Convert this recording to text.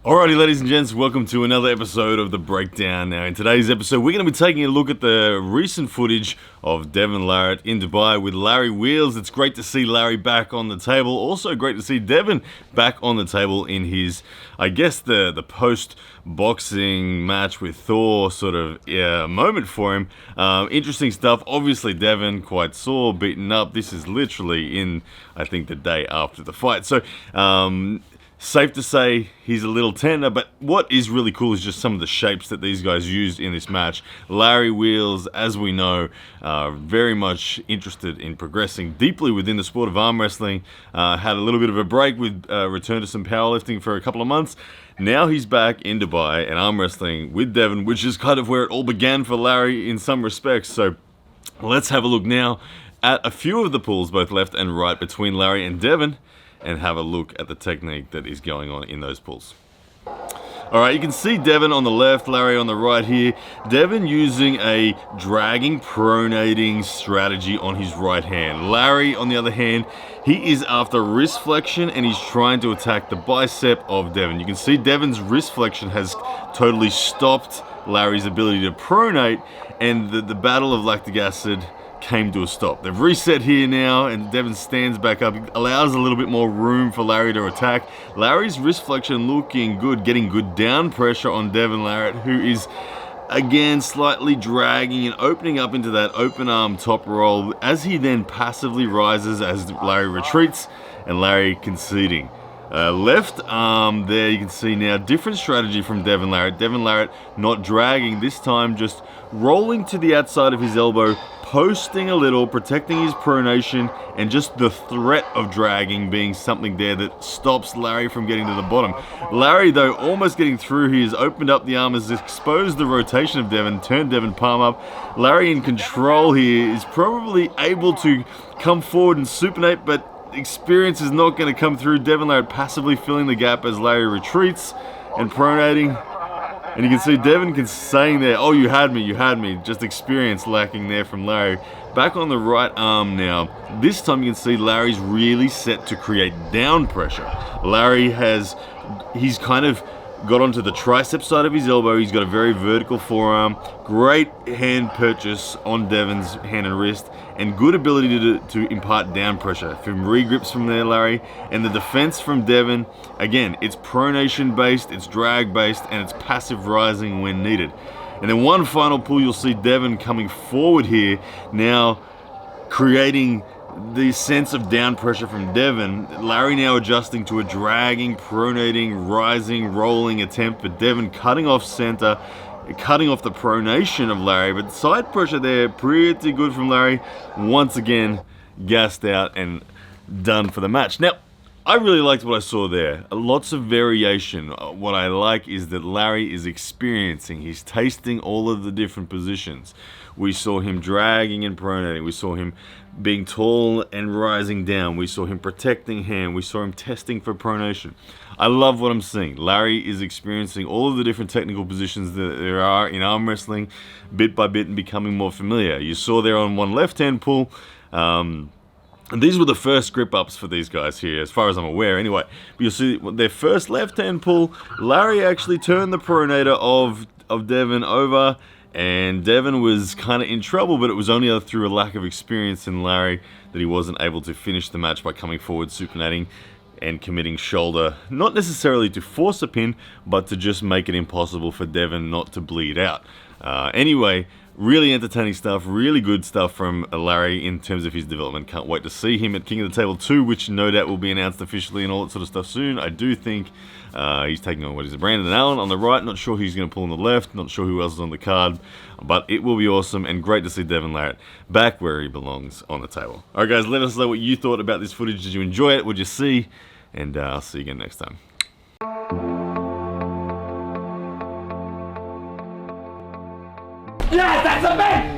Alrighty, ladies and gents, welcome to another episode of The Breakdown. Now, in today's episode, we're going to be taking a look at the recent footage of Devon Larratt in Dubai with Larry Wheels. It's great to see Larry back on the table. Also great to see Devon back on the table in his, I guess, the post-boxing match with Thor sort of moment for him. Interesting stuff. Obviously, Devon quite sore, beaten up. This is literally in, I think, the day after the fight. So, safe to say he's a little tender, but what is really cool is just some of the shapes that these guys used in this match. Larry Wheels, as we know, very much interested in progressing deeply within the sport of arm wrestling. Had a little bit of a break with return to some powerlifting for a couple of months. Now he's back in Dubai and arm wrestling with Devon, which is kind of where it all began for Larry in some respects. So let's have a look now at a few of the pulls, both left and right, between Larry and Devon, and have a look at the technique that is going on in those pulls. Alright, you can see Devon on the left, Larry on the right here. Devon using a dragging, pronating strategy on his right hand. Larry, on the other hand, he is after wrist flexion and he's trying to attack the bicep of Devon. You can see Devon's wrist flexion has totally stopped Larry's ability to pronate, and the battle of lactic acid came to a stop. They've reset here now, and Devon stands back up. It allows a little bit more room for Larry to attack. Larry's wrist flexion looking good, getting good down pressure on Devon Larratt, who is again slightly dragging and opening up into that open arm top roll as he then passively rises as Larry retreats, and Larry conceding. Left arm there, you can see now different strategy from Devon Larratt. Devon Larratt not dragging, this time just rolling to the outside of his elbow, posting a little, protecting his pronation, and just the threat of dragging being something there that stops Larry from getting to the bottom. Larry, though, almost getting through, he has opened up the arm, has exposed the rotation of Devon, turned Devon palm up. Larry in control here is probably able to come forward and supinate, but experience is not going to come through. Devon Larratt passively filling the gap as Larry retreats and pronating. And you can see Devon saying there, "Oh, you had me." Just experience lacking there from Larry. Back on the right arm now. This time you can see Larry's really set to create down pressure. Larry he's kind of got onto the tricep side of his elbow. He's got a very vertical forearm. Great hand purchase on Devon's hand and wrist, and good ability to impart down pressure. From regrips from there, Larry, and the defense from Devon. Again, it's pronation based, it's drag based, and it's passive rising when needed. And then one final pull, you'll see Devon coming forward here now, creating the sense of down pressure from Devon. Larry now adjusting to a dragging, pronating, rising, rolling attempt, but Devon cutting off center, cutting off the pronation of Larry, but side pressure there, pretty good from Larry. Once again, gassed out and done for the match. Now, I really liked what I saw there. Lots of variation. What I like is that Larry is experiencing. He's tasting all of the different positions. We saw him dragging and pronating. We saw him being tall and rising down. We saw him protecting hand. We saw him testing for pronation. I love what I'm seeing. Larry is experiencing all of the different technical positions that there are in arm wrestling, bit by bit, and becoming more familiar. You saw there on one left-hand pull, and these were the first grip ups for these guys here, as far as I'm aware anyway. But you'll see their first left-hand pull, Larry actually turned the pronator of Devon over, and Devon was kind of in trouble, but it was only through a lack of experience in Larry that he wasn't able to finish the match by coming forward, supinating, and committing shoulder, not necessarily to force a pin, but to just make it impossible for Devon not to bleed out. Anyway, really entertaining stuff, really good stuff from Larry in terms of his development. Can't wait to see him at King of the Table 2, which no doubt will be announced officially and all that sort of stuff soon. I do think he's taking on Brandon Allen on the right. Not sure who he's going to pull on the left. Not sure who else is on the card. But it will be awesome and great to see Devon Larratt back where he belongs on the table. Alright guys, let us know what you thought about this footage. Did you enjoy it? What did you see? And I'll see you again next time. Yes, that's a man!